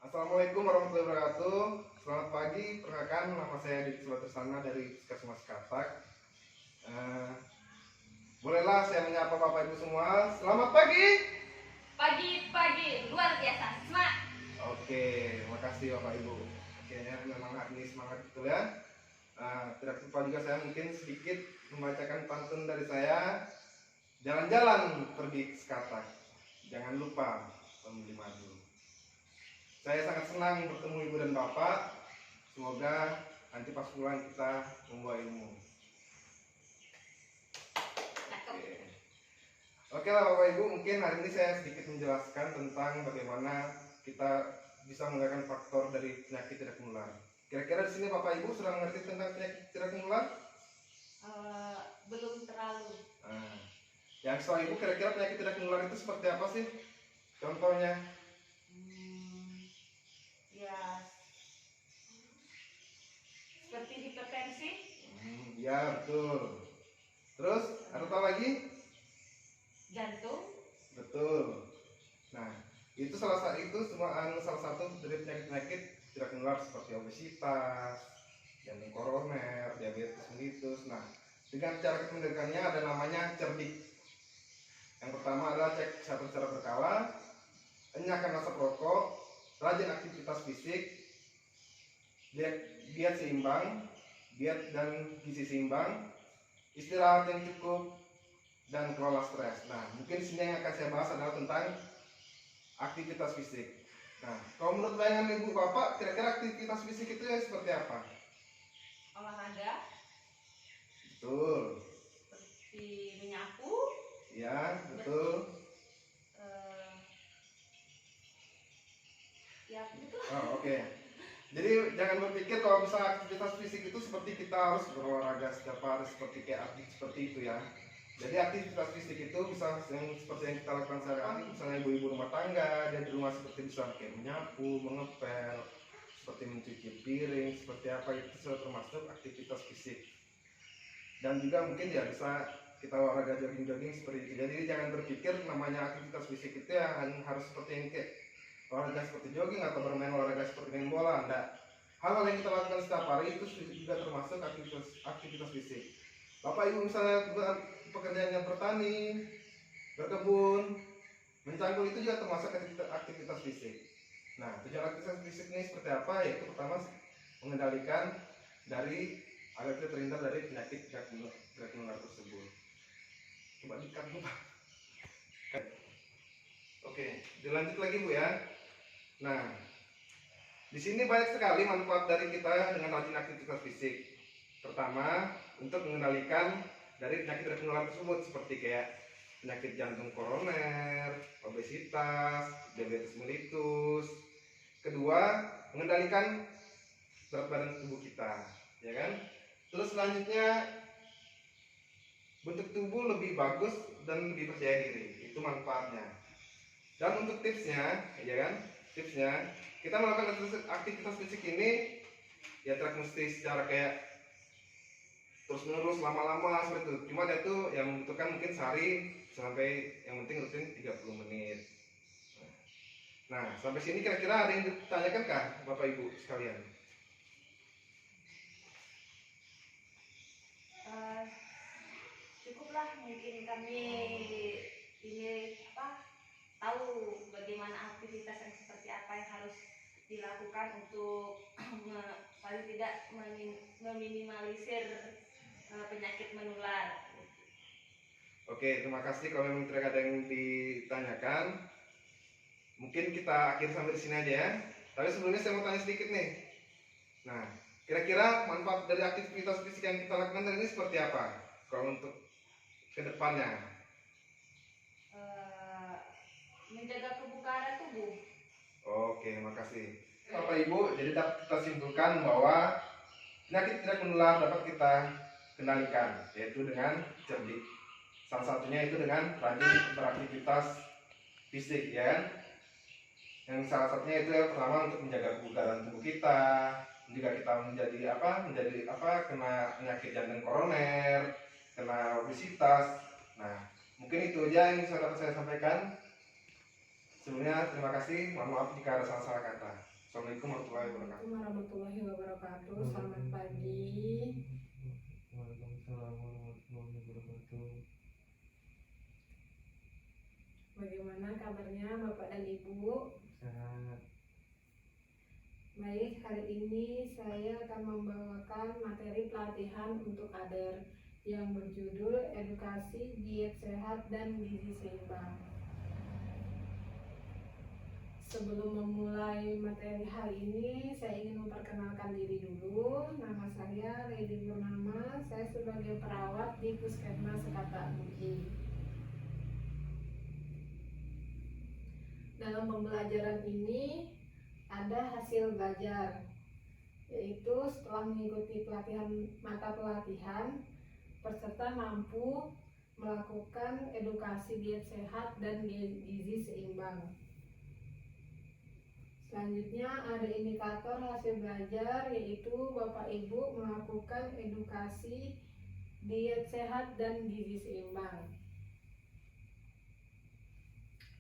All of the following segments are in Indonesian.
Assalamualaikum warahmatullahi wabarakatuh. Selamat pagi, perkenalkan nama saya Diki Sulatrisana dari Puskesmas Katak. Eh, Bolehlah saya menyapa Bapak Ibu semua. Selamat pagi. Pagi-pagi luar biasa semangat. Oke, makasih Bapak Ibu. Kayaknya memang hari ini semangat betul ya. Tidak lupa juga saya mungkin sedikit membacakan pantun dari saya. Jalan-jalan pergi ke Katak, jangan lupa membeli madu. Saya sangat senang bertemu Ibu dan Bapak. Semoga nanti pas pulang kita membawa ilmu. Oke lah Bapak Ibu, mungkin hari ini saya sedikit menjelaskan tentang bagaimana kita bisa menggunakan faktor dari penyakit tidak menular. Kira-kira di sini Bapak Ibu sudah mengerti tentang penyakit tidak menular? Belum terlalu. Yang setahu Ibu kira-kira penyakit tidak menular itu seperti apa sih? Contohnya? Ya seperti hipertensi. Ya betul. Terus ada apa lagi? Jantung. Betul. Nah, itu salah satu dari penyakit-penyakit tidak menular seperti obesitas, jantung koroner, diabetes mellitus. Nah, dengan cara kita mengendalikannya ada namanya cerdik. Yang pertama adalah cek kesehatan secara berkala, enyahkan asap rokok, rajin aktivitas fisik, diet seimbang, diet dan gizi seimbang, istirahat yang cukup, dan kelola stres. Nah, mungkin sini yang akan saya bahas adalah tentang aktivitas fisik. Nah, kalau menurut bayangan Ibu Bapak, kira-kira aktivitas fisik itu ya seperti apa? Olahraga. Betul. Seperti menyapu. Ya, betul. Ya betul. Oke. Jadi jangan berpikir kalau misalnya aktivitas fisik itu seperti kita harus berolahraga setiap hari seperti kayak atlet seperti itu ya. Jadi aktivitas fisik itu bisa yang seperti yang kita lakukan sehari-hari, misalnya ibu-ibu rumah tangga, dan di rumah seperti bisa kayak menyapu, mengepel, seperti mencuci piring, seperti apa itu sudah termasuk aktivitas fisik. Dan juga mungkin ya bisa kita olahraga jogging-jogging seperti itu. Jadi jangan berpikir namanya aktivitas fisik itu ya harus seperti yang kayak olahraga seperti jogging atau bermain olahraga seperti main bola. Enggak. Hal-hal yang kita lakukan setiap hari itu juga termasuk aktivitas fisik. Bapak Ibu misalnya pekerjaan yang bertani, berkebun, mencangkul itu juga termasuk aktivitas fisik. Nah, tujuan aktivitas fisik ini seperti apa? Yaitu pertama mengendalikan dari agar kita terhindar dari penyakit tidak menular tersebut. Coba dikat dulu Pak. Oke, dilanjut lagi Bu ya. Nah, di sini banyak sekali manfaat dari kita dengan rajin aktivitas fisik. Pertama, untuk mengendalikan dari penyakit tidak menular tersebut seperti kayak penyakit jantung koroner, obesitas, diabetes mellitus. Kedua, mengendalikan berat badan tubuh kita, ya kan? Terus selanjutnya bentuk tubuh lebih bagus dan lebih percaya diri. Itu manfaatnya. Dan untuk tipsnya, ya kan? Tipsnya, kita melakukan aktivitas fisik ini ya tidak mesti secara kayak terus menerus lama-lama seperti itu. Cuma itu yang membutuhkan mungkin sehari sampai yang penting rutin 30 menit. Nah, sampai sini kira-kira ada yang ditanyakan kah Bapak Ibu sekalian? Cukuplah mungkin kami ini tahu bagaimana aktivitas yang seperti apa yang harus dilakukan untuk paling tidak meminimalisir penyakit menular. Oke, terima kasih. Kalau memang tidak ada yang ditanyakan, mungkin kita akhir sampai di sini aja ya. Tapi sebelumnya saya mau tanya sedikit nih. Nah, kira-kira manfaat dari aktivitas fisik yang kita lakukan hari ini seperti apa? Kalau untuk kedepannya? Menjaga kebugaran tubuh. Oke, makasih. Bapak Ibu, jadi dapat kita simpulkan bahwa penyakit tidak menular dapat kita kendalikan, yaitu dengan cerdik. Salah satunya itu dengan rajin beraktivitas fisik, ya kan? Yang salah satunya itu yang pertama untuk menjaga kebugaran tubuh kita, jika kita menjadi kena penyakit jantung koroner, kena obesitas. Nah, mungkin itu aja yang bisa dapat saya sampaikan. Sebelumnya terima kasih, mohon maaf jika ada salah-salah kata. Assalamualaikum warahmatullahi wabarakatuh. Assalamualaikum warahmatullahi wabarakatuh. Selamat pagi. Waalaikumsalam warahmatullahi wabarakatuh. Bagaimana kabarnya Bapak dan Ibu? Sehat. Baik, hari ini saya akan membawakan materi pelatihan untuk ADER yang berjudul Edukasi Diet Sehat dan Gizi Seimbang. Sebelum memulai materi hari ini, saya ingin memperkenalkan diri dulu. Nama saya Lady Purnama, saya sebagai perawat di Puskesmas Sekata UI. Dalam pembelajaran ini ada hasil belajar, yaitu setelah mengikuti mata pelatihan, peserta mampu melakukan edukasi diet sehat dan gizi seimbang. Selanjutnya ada indikator hasil belajar, yaitu Bapak Ibu melakukan edukasi diet sehat dan gizi seimbang.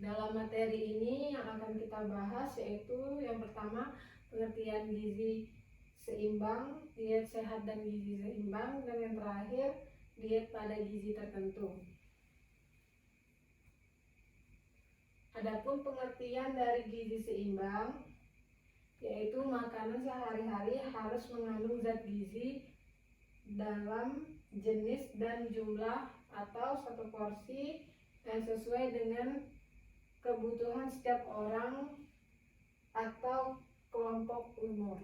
Dalam materi ini yang akan kita bahas yaitu yang pertama pengertian gizi seimbang, diet sehat dan gizi seimbang, dan yang terakhir diet pada gizi tertentu. Adapun pengertian dari gizi seimbang yaitu makanan sehari-hari harus mengandung zat gizi dalam jenis dan jumlah atau satu porsi yang sesuai dengan kebutuhan setiap orang atau kelompok umur.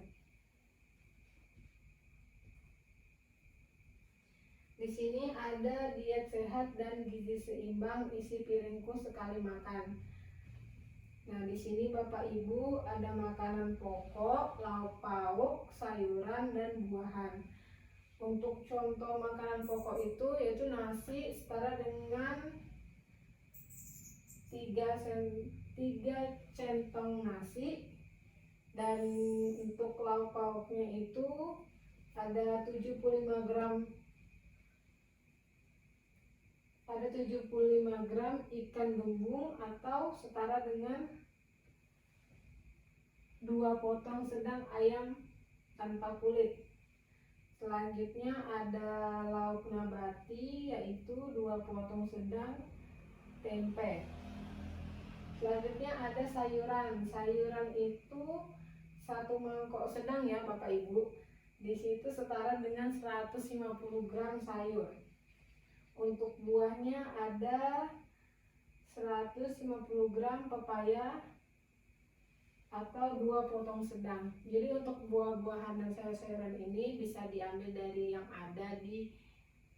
Di sini ada diet sehat dan gizi seimbang, isi piringku sekali makan. Nah, di sini Bapak Ibu ada makanan pokok, lauk pauk, sayuran dan buahan. Untuk contoh makanan pokok itu yaitu nasi setara dengan 3 centong nasi, dan untuk lauk pauknya itu ada 75 gram ikan gembung atau setara dengan 2 potong sedang ayam tanpa kulit. Selanjutnya ada lauk nabati yaitu 2 potong sedang tempe. Selanjutnya ada sayuran. Sayuran itu 1 mangkok sedang ya Bapak Ibu. Di situ setara dengan 150 gram sayur. Untuk buahnya ada 150 gram pepaya atau 2 potong sedang. Jadi untuk buah-buahan dan sayur-sayuran ini bisa diambil dari yang ada di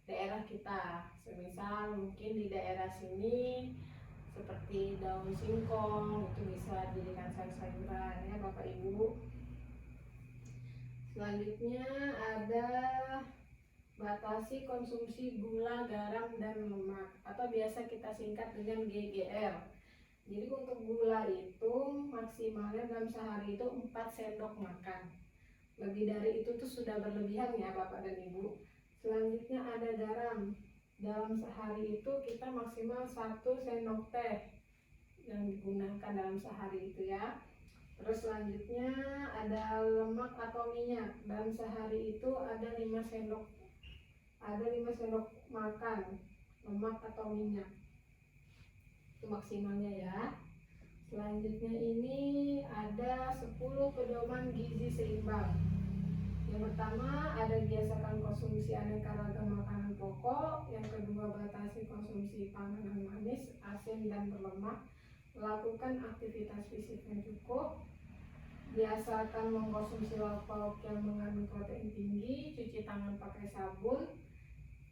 daerah kita. Semisal mungkin di daerah sini seperti daun singkong itu bisa dijadikan sayur-sayuran ya Bapak Ibu. Selanjutnya ada batasi konsumsi gula, garam, dan lemak atau biasa kita singkat dengan GGR. Jadi untuk gula itu maksimalnya dalam sehari itu 4 sendok makan. Lebih dari itu tuh sudah berlebihan ya Bapak dan Ibu. Selanjutnya ada garam. Dalam sehari itu kita maksimal 1 sendok teh yang digunakan dalam sehari itu ya. Terus selanjutnya ada lemak atau minyak. Dalam sehari itu ada 5 sendok makan lemak atau minyak. Itu maksimalnya ya. Selanjutnya ini ada 10 pedoman gizi seimbang. Yang pertama ada biasakan konsumsi aneka ragam makanan pokok. Yang kedua batasi konsumsi panganan manis, asin dan berlemak. Lakukan aktivitas fisik yang cukup. Biasakan mengkonsumsi lauk pauk yang mengandung protein tinggi. Cuci tangan pakai sabun.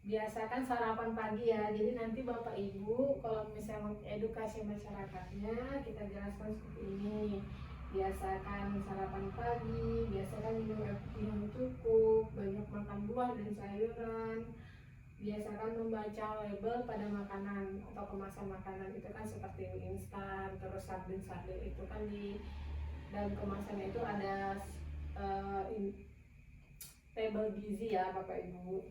Biasakan sarapan pagi ya. Jadi nanti Bapak Ibu kalau misalnya edukasi masyarakatnya kita jelaskan seperti ini. Biasakan sarapan pagi, biasakan minum air putih yang cukup, banyak makan buah dan sayuran. Biasakan membaca label pada makanan atau kemasan makanan itu kan seperti mie instan, terus sardin itu kan di dalam kemasannya itu ada tabel gizi ya Bapak Ibu.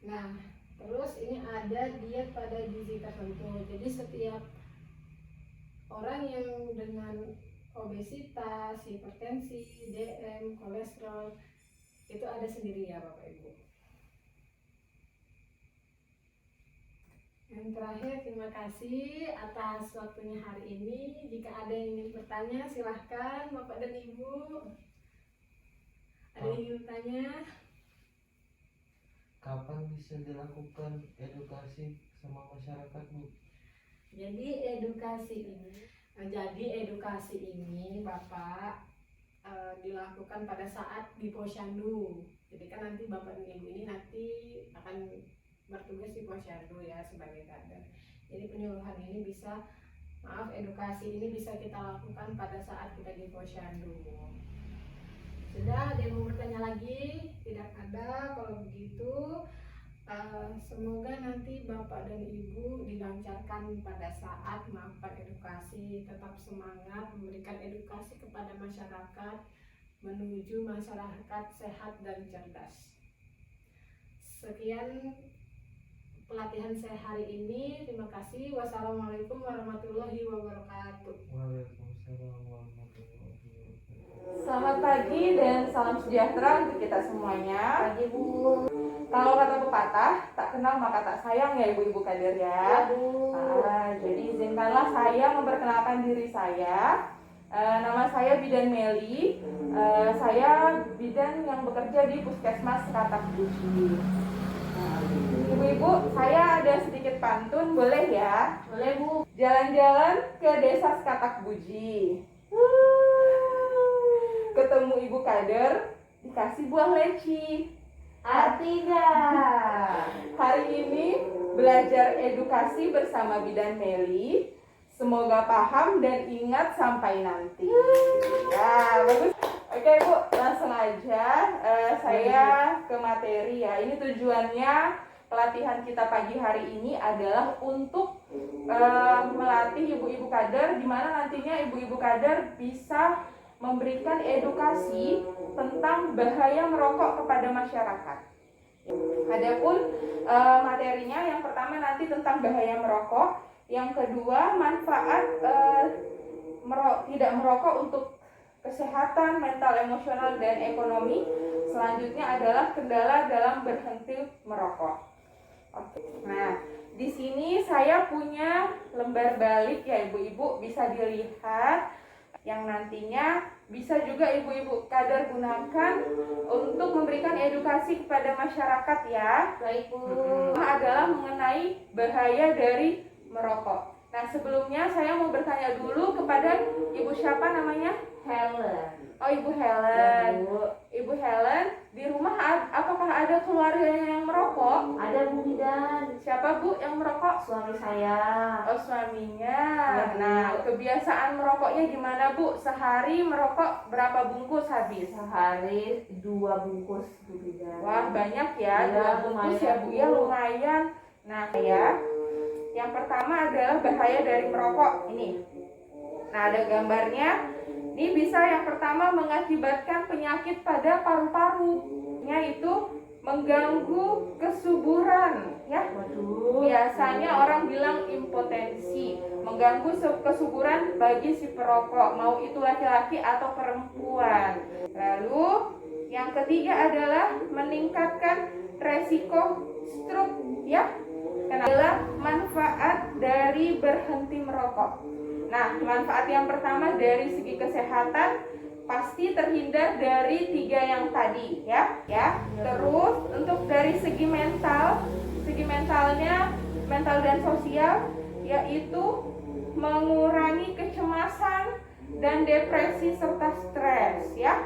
Nah, Terus ini ada diet pada gizi tertentu. Jadi setiap orang yang dengan obesitas, hipertensi, DM, kolesterol itu ada sendiri ya Bapak Ibu. Yang terakhir, terima kasih atas waktunya hari ini. Jika ada yang ingin bertanya silahkan Bapak dan Ibu. Ada yang ingin bertanya? Kapan bisa dilakukan edukasi sama masyarakat, Bu? Jadi edukasi ini Bapak dilakukan pada saat di Posyandu. Jadi kan nanti Bapak dan Ibu ini nanti akan bertugas di Posyandu ya sebagai kader. Jadi penyuluhan ini edukasi ini bisa kita lakukan pada saat kita di Posyandu. Sudah, ada yang mau bertanya lagi? Tidak ada. Kalau begitu semoga nanti Bapak dan Ibu dilancarkan pada saat melakukan edukasi. Tetap semangat memberikan edukasi kepada masyarakat menuju masyarakat sehat dan cerdas. Sekian pelatihan saya hari ini. Terima kasih. Wassalamualaikum warahmatullahi wabarakatuh. Waalaikumsalam warahmatullahi wabarakatuh. Selamat pagi dan salam sejahtera untuk kita semuanya. Pagi Bu. Kalau kata pepatah, tak kenal maka tak sayang ya ibu-ibu kader ya. Jadi izinkanlah saya memperkenalkan diri saya. Nama saya Bidan Meli. Saya bidan yang bekerja di Puskesmas Katak Buji. Ibu-ibu, saya ada sedikit pantun, boleh ya? Boleh Bu. Jalan-jalan ke desa Katak Buji. Ketemu ibu kader, dikasih buah leci. Artinya Hari ini belajar edukasi bersama Bidan Meli. Semoga paham dan ingat sampai nanti. Ya, bagus. Oke Bu, langsung aja saya ke materi ya. Ini tujuannya pelatihan kita pagi hari ini adalah untuk melatih ibu-ibu kader, di mana nantinya ibu-ibu kader bisa memberikan edukasi tentang bahaya merokok kepada masyarakat. Adapun materinya yang pertama nanti tentang bahaya merokok, yang kedua manfaat tidak merokok untuk kesehatan mental, emosional, dan ekonomi. Selanjutnya adalah kendala dalam berhenti merokok. Oke. Nah, di sini saya punya lembar balik ya ibu-ibu, bisa dilihat, yang nantinya bisa juga ibu-ibu kader gunakan untuk memberikan edukasi kepada masyarakat ya. baik Bu. Adalah mengenai bahaya dari merokok. Nah, sebelumnya saya mau bertanya dulu kepada ibu siapa namanya? Helen. Oh, Ibu Helen. Ya, Bu. Ibu Helen, di rumah apakah ada keluarga yang merokok? Ada Bu Bidan. Siapa Bu yang merokok? Suami saya. Oh, suaminya. Ya, Bu. Nah, kebiasaan merokoknya gimana Bu? Sehari merokok berapa bungkus habis? Sehari 2 bungkus Bu Bidan. Wah, banyak ya, Iya, 2 bungkus lumayan, ya Bu, ya Bu. lumayan. Nah ya, yang pertama adalah bahaya dari merokok ini. Nah, ada gambarnya. Ini bisa yang pertama mengakibatkan penyakit pada paru-parunya, itu mengganggu kesuburan ya. Waduh. Biasanya orang bilang impotensi, mengganggu kesuburan bagi si perokok, mau itu laki-laki atau perempuan. Lalu yang ketiga adalah meningkatkan resiko stroke ya. Karena adalah manfaat dari berhenti merokok. Nah, manfaat yang pertama dari segi kesehatan pasti terhindar dari 3 yang tadi ya. Terus untuk dari segi mentalnya, mental dan sosial, yaitu mengurangi kecemasan dan depresi serta stres ya.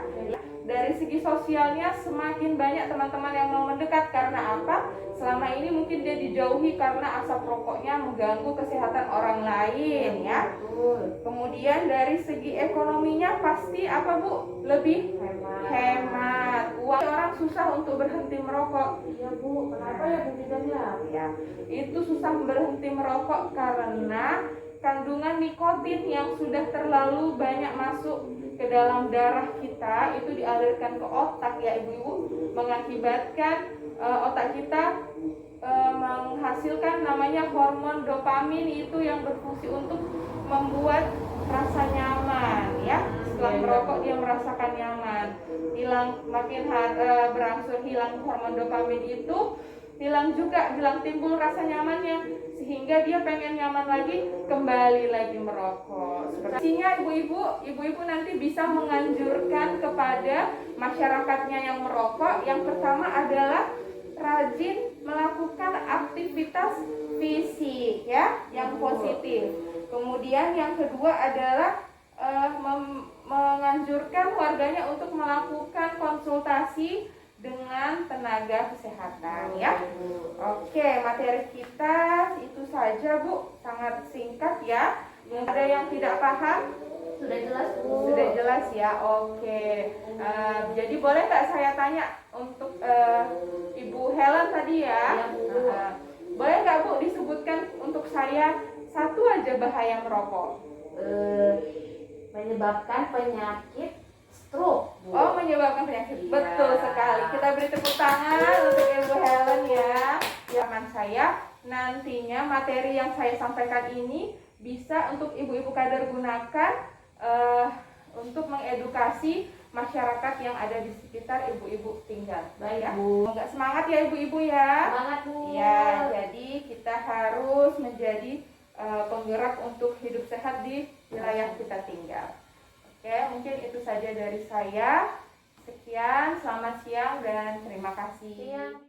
Dari segi sosialnya semakin banyak teman-teman yang mau mendekat. Karena apa? Selama ini mungkin dia dijauhi karena asap rokoknya mengganggu kesehatan orang lain ya. Kemudian dari segi ekonominya pasti apa Bu? Lebih hemat. Uang orang susah untuk berhenti merokok. Iya Bu, kenapa ya Bu Bidan ya? Ya, itu susah berhenti merokok karena kandungan nikotin yang sudah terlalu banyak masuk ke dalam darah kita itu dialirkan ke otak ya ibu-ibu, mengakibatkan otak kita menghasilkan namanya hormon dopamin, itu yang berfungsi untuk membuat rasa nyaman ya. Setelah merokok dia merasakan nyaman. Berangsur hilang hormon dopamin itu, hilang timbul rasa nyamannya, sehingga dia pengen nyaman lagi, kembali lagi merokok. Sepertinya ibu-ibu nanti bisa menganjurkan kepada masyarakatnya yang merokok. Yang pertama adalah rajin melakukan aktivitas fisik ya, yang positif. Kemudian yang kedua adalah menganjurkan warganya untuk melakukan konsultasi dengan tenaga kesehatan ya. Oke, materi kita itu saja Bu, sangat singkat ya. Ada yang tidak paham? Sudah jelas Bu. Sudah jelas ya. Oke. Jadi boleh nggak saya tanya untuk Ibu Helen tadi ya? Iya, Bu. Boleh nggak Bu disebutkan untuk saya satu aja bahaya merokok? Menyebabkan penyakit stroke Bu. Oh, menyebabkan penyakit. Iya. Betul sekali. Kita beri tepuk tangan untuk Ibu Helen ya. Teman saya, nantinya materi yang saya sampaikan ini bisa untuk ibu-ibu kader gunakan untuk mengedukasi masyarakat yang ada di sekitar ibu-ibu tinggal. Baik Ya. Bu. Semoga semangat ya ibu-ibu ya. Semangat Bu. Ya, jadi kita harus menjadi penggerak untuk hidup sehat di wilayah kita tinggal. Oke, mungkin itu saja dari saya. Sekian, selamat siang dan terima kasih. Siang.